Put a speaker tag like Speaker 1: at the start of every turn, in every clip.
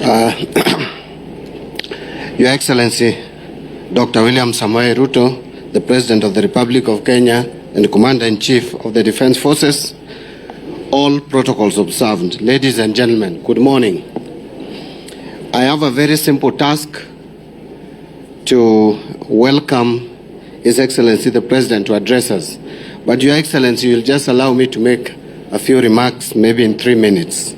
Speaker 1: Your Excellency, Dr. William Samoei Ruto, the President of the Republic of Kenya and Commander-in-Chief of the Defense Forces, all protocols observed. Ladies and gentlemen, good morning. I have a very simple task to welcome His Excellency the President to address us. But Your Excellency, you'll just allow me to make a few remarks, maybe in 3 minutes.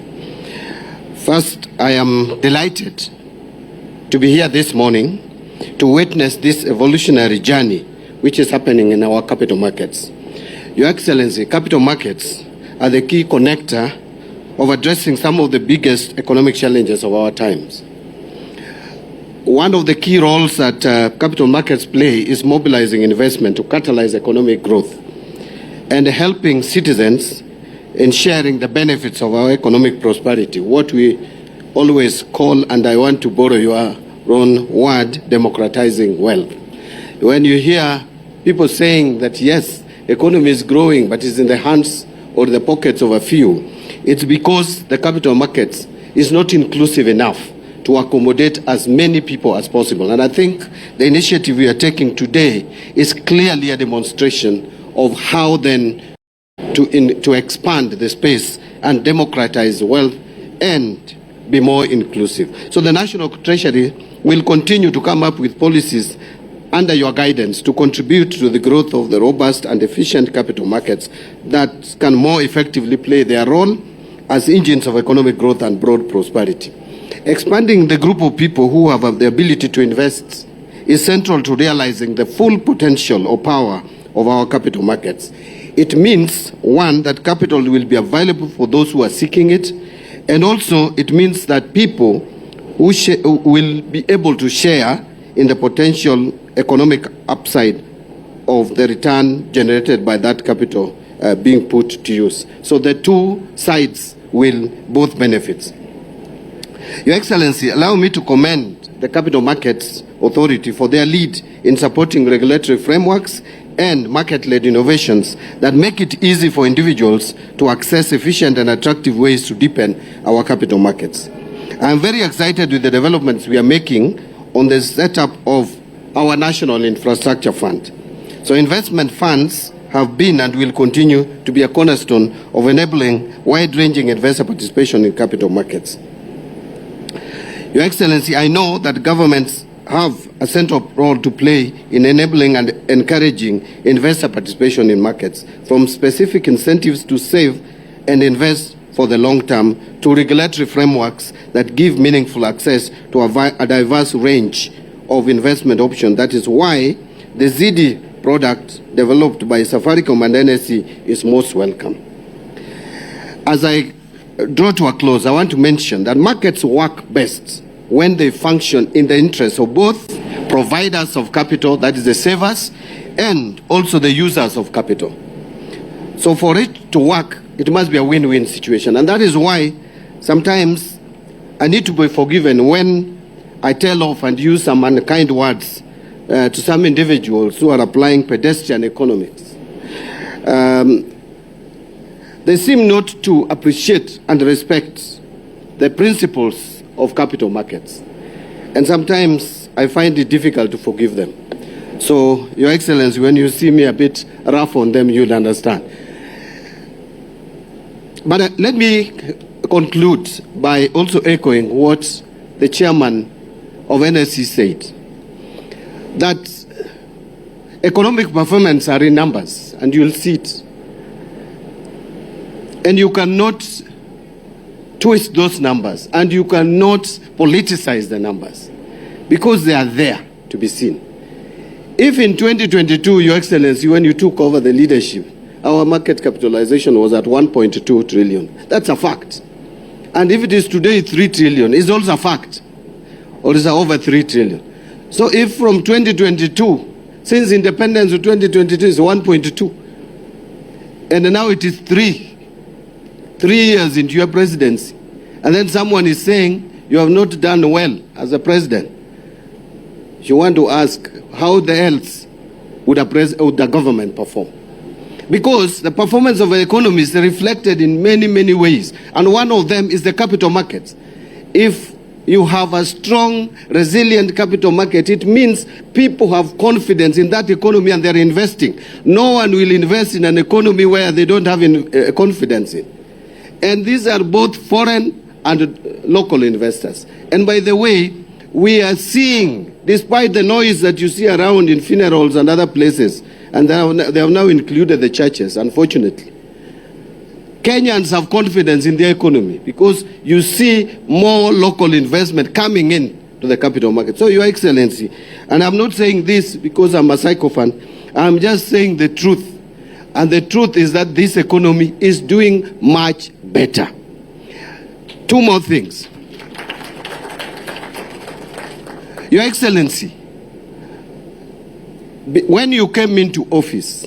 Speaker 1: First, I am delighted to be here this morning to witness this evolutionary journey which is happening in our capital markets. Your Excellency, capital markets are the key connector of addressing some of the biggest economic challenges of our times. One of the key roles that capital markets play is mobilizing investment to catalyze economic growth and helping citizens in sharing the benefits of our economic prosperity, what we always call, and I want to borrow your own word, democratizing wealth. When you hear people saying that, yes, economy is growing, but it's in the hands or the pockets of a few, it's because the capital markets is not inclusive enough to accommodate as many people as possible. And I think the initiative we are taking today is clearly a demonstration of how then to expand the space and democratize wealth and be more inclusive. So the National Treasury will continue to come up with policies under your guidance to contribute to the growth of the robust and efficient capital markets that can more effectively play their role as engines of economic growth and broad prosperity. Expanding the group of people who have the ability to invest is central to realizing the full potential or power of our capital markets. It means, one, that capital will be available for those who are seeking it, and also it means that people who will be able to share in the potential economic upside of the return generated by that capital being put to use. So the two sides will both benefit. Your Excellency, allow me to commend the Capital Markets Authority for their lead in supporting regulatory frameworks and market-led innovations that make it easy for individuals to access efficient and attractive ways to deepen our capital markets. I am very excited with the developments we are making on the setup of our National Infrastructure Fund. So investment funds have been and will continue to be a cornerstone of enabling wide-ranging investor participation in capital markets. Your Excellency, I know that governments have a central role to play in enabling and encouraging investor participation in markets, from specific incentives to save and invest for the long term to regulatory frameworks that give meaningful access to a diverse range of investment options. That is why the ZD product developed by Safaricom and NSE is most welcome. As I draw to a close, I want to mention that markets work best when they function in the interest of both providers of capital, that is the savers, and also the users of capital. So for it to work, it must be a win-win situation. And that is why sometimes I need to be forgiven when I tell off and use some unkind words to some individuals who are applying pedestrian economics. They seem not to appreciate and respect the principles of capital markets. And sometimes I find it difficult to forgive them. So, Your Excellency, when you see me a bit rough on them, you'll understand. But let me conclude by also echoing what the chairman of NSC said, that economic performance are in numbers, and you'll see it. And you cannot twist those numbers, and you cannot politicize the numbers, because they are there to be seen. If in 2022, Your Excellency, when you took over the leadership, our market capitalization was at 1.2 trillion, that's a fact. And if it is today 3 trillion, it's also a fact, or is over 3 trillion. So if from 2022, since independence of 2022 is 1.2, and now it is 3 years into your presidency, and then someone is saying you have not done well as a president, you want to ask how the else would the government perform? Because the performance of the economy is reflected in many, many ways, and one of them is the capital markets. If you have a strong, resilient capital market, it means people have confidence in that economy and they're investing. No one will invest in an economy where they don't have confidence in. And these are both foreign and local investors. And by the way, we are seeing, despite the noise that you see around in funerals and other places, and they have now included the churches, unfortunately, Kenyans have confidence in their economy because you see more local investment coming in to the capital market. So, Your Excellency, and I'm not saying this because I'm a sycophant, I'm just saying the truth. And the truth is that this economy is doing much better. Two more things. Your Excellency, when you came into office,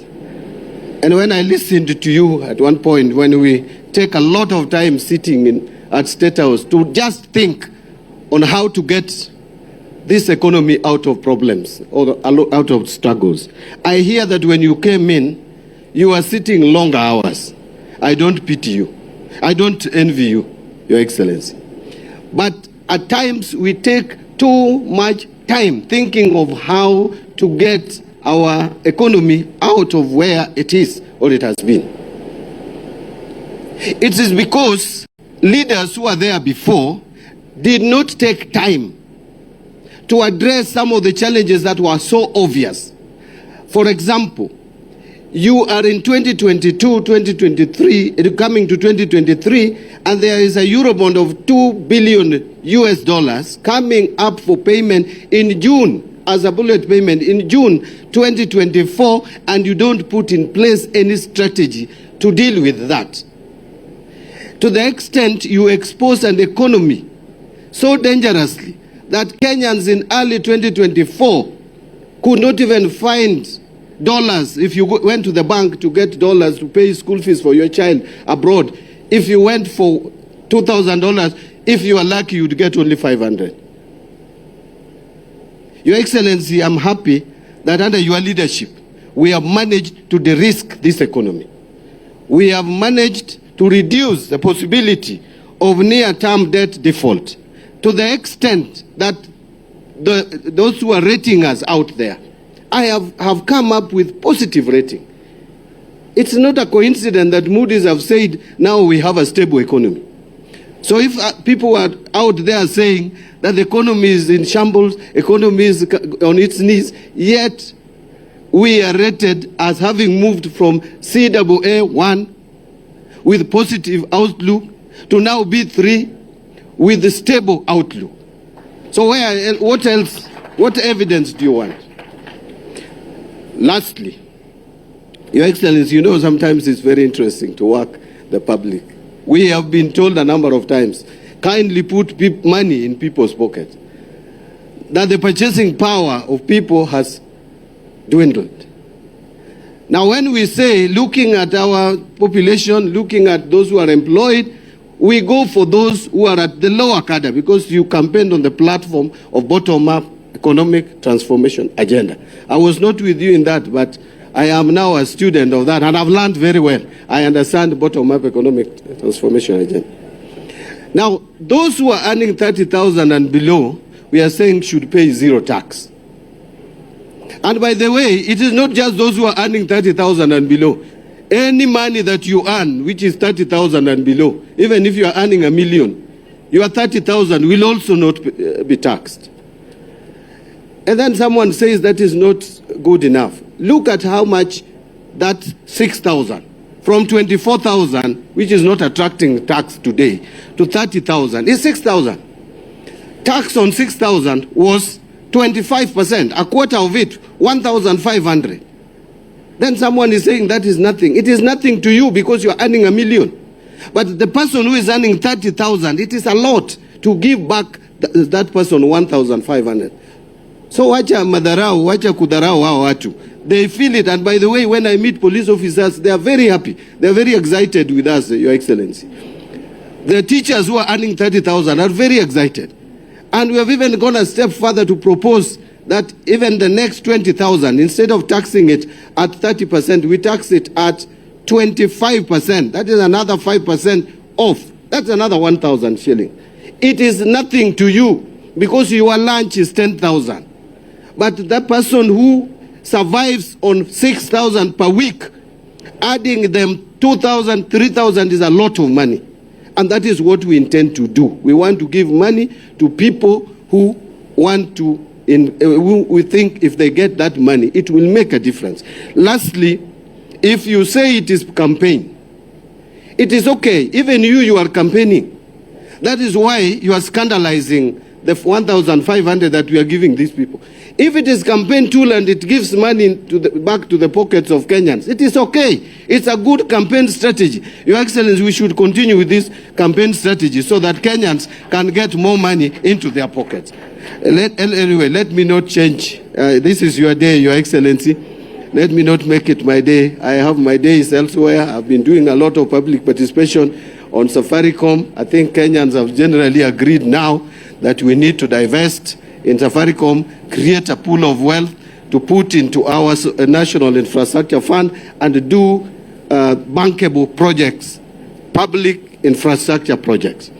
Speaker 1: and when I listened to you at one point, when we take a lot of time sitting at State House to just think on how to get this economy out of problems or out of struggles, I hear that when you came in, you are sitting long hours. I don't pity you. I don't envy you, Your Excellency. But at times we take too much time thinking of how to get our economy out of where it is or it has been. It is because leaders who were there before did not take time to address some of the challenges that were so obvious. For example, you are in 2022, 2023, coming to 2023, and there is a Eurobond of $2 billion US coming up for payment in June, as a bullet payment in June 2024, and you don't put in place any strategy to deal with that. To the extent you expose an economy so dangerously that Kenyans in early 2024 could not even find dollars if you went to the bank to get dollars to pay school fees for your child abroad. If you went for $2,000, if you are lucky, you'd get only $500. Your Excellency, I'm happy that under your leadership, we have managed to de-risk this economy. We have managed to reduce the possibility of near-term debt default to the extent that those who are rating us out there, I have come up with positive rating. It's not a coincidence that Moody's have said now we have a stable economy. So if people are out there saying that the economy is in shambles, economy is on its knees, yet we are rated as having moved from CAA1 with positive outlook to now B3 with a stable outlook. So what else, what evidence do you want? Lastly, Your Excellency, you know sometimes it's very interesting to work the public. We have been told a number of times, kindly put money in people's pockets, that the purchasing power of people has dwindled. Now when we say, looking at our population, looking at those who are employed, we go for those who are at the lower cadre because you campaigned on the platform of bottom-up economic transformation agenda. I was not with you in that, but I am now a student of that, and I've learned very well. I understand the bottom-up economic transformation agenda. Now, those who are earning 30,000 and below, we are saying should pay zero tax. And by the way, it is not just those who are earning 30,000 and below. Any money that you earn, which is 30,000 and below, even if you are earning $1 million, your 30,000 will also not be taxed. And then someone says that is not good enough. Look at how much that 6,000, from 24,000, which is not attracting tax today, to 30,000, is 6,000. Tax on 6,000 was 25%, a quarter of it, 1,500. Then someone is saying that is nothing. It is nothing to you because you are earning $1 million. But the person who is earning 30,000, it is a lot to give back that person 1,500. So wacha madharau, wacha kudharau hao watu. They feel it, and by the way, when I meet police officers, they are very happy. They are very excited with us, Your Excellency. The teachers who are earning 30,000 are very excited. And we have even gone a step further to propose that even the next 20,000, instead of taxing it at 30%, we tax it at 25%. That is another 5% off. That's another 1,000 shilling. it is nothing to you because your lunch is 10,000. But that person who survives on 6,000 per week, adding them 2,000, 3,000 is a lot of money. And that is what we intend to do. We want to give money to people who want to, we think if they get that money, it will make a difference. Lastly, if you say it is campaign, it is okay. Even you are campaigning. That is why you are scandalizing the 1,500 that we are giving these people. If it is campaign tool and it gives money back to the pockets of Kenyans, it is okay. It's a good campaign strategy. Your Excellency, we should continue with this campaign strategy so that Kenyans can get more money into their pockets. Anyway, let me not change. This is your day, Your Excellency. Let me not make it my day. I have my days elsewhere. I've been doing a lot of public participation on Safaricom. I think Kenyans have generally agreed now that we need to divest in Safaricom, create a pool of wealth to put into our national infrastructure fund and do bankable projects, public infrastructure projects.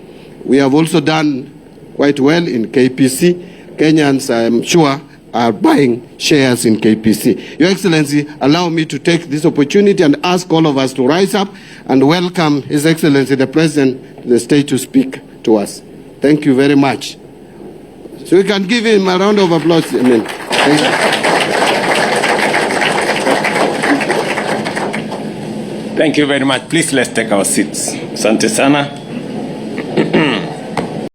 Speaker 1: We have also done quite well in KPC. Kenyans, I am sure, are buying shares in KPC. Your Excellency, allow me to take this opportunity and ask all of us to rise up and welcome His Excellency the President of the State to speak to us. Thank you very much. So we can give him a round of applause. Thank you.
Speaker 2: Thank you very much. Please let's take our seats. Asante sana.